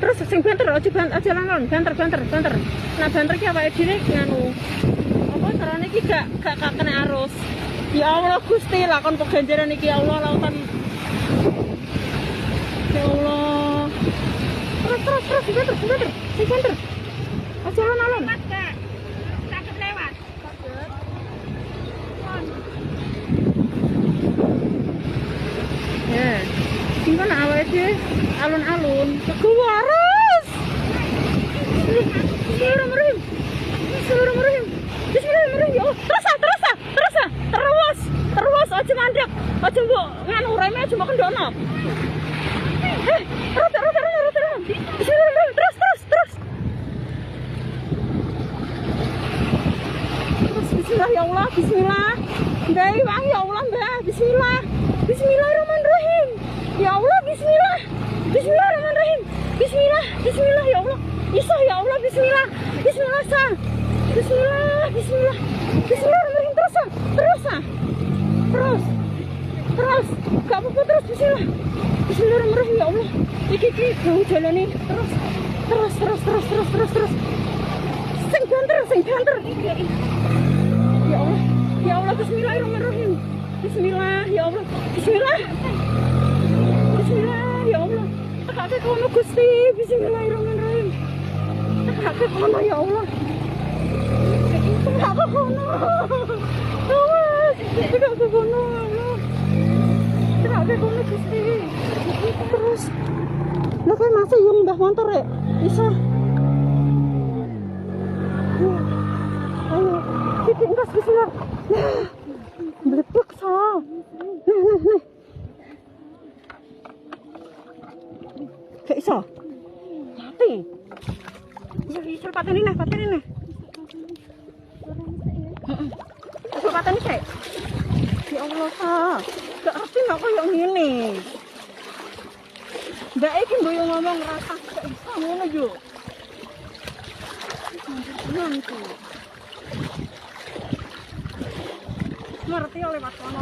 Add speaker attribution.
Speaker 1: Terus sing banter aja langon, banter. Nah banter ki awake dhewe nganu. Apa carane iki gak kena arus. Ya Allah Gusti, lakon peganjaran iki ya Allah lautan. Ya Allah. Terus banter. Aja alon. Sakit lewat. Ya. Sing kono awake dhewe alun-alun, keluares. Bismillahirrahmanirrahim. Bismillahirrahmanirrahim. Ya Allah, terus aja mandek. Aja mbok nganu reme aja mbok kendono. Rot. Bismillahirrahmanirrahim. Terus. Bismillah ya Allah, bismillah. Mbak Iwang ya Allah, Mbak. Bismillahirrahmanirrahim. Ya Allah, bismillah. Bismillahirrahmanirrahim. Bismillah ya Allah. Isa ya Allah, bismillah. Bismillah. Bismillahirrahmanirrahim. Terus. Gak apa-apa terus, bismillah. Bismillahirrahmanirrahim ya Allah. Iki mau jalani terus. Sing banter. Ya Allah, bismillahirrahmanirrahim. Bismillah ya Allah. Bismillah ya Allah. Kakak kono Gusti, bismillahirrahmanirrahim. Kakak kono ya Allah. Kakak kono. Kakak kono Gusti. Terus. Lah kowe masih yo mbah motor rek. Bisa. Ayo, titik gas bismillah. Melepak sa. Nih. Gak iso. Mati. Ya iso pateni nih. Iso pateni sik. Ya Allah, sa. Gak ngerti nek koyo ngene. Mbak iki mboyo ngomong rasa gak iso ngono yo. Nanti. Ngerti oleh Mas Wono.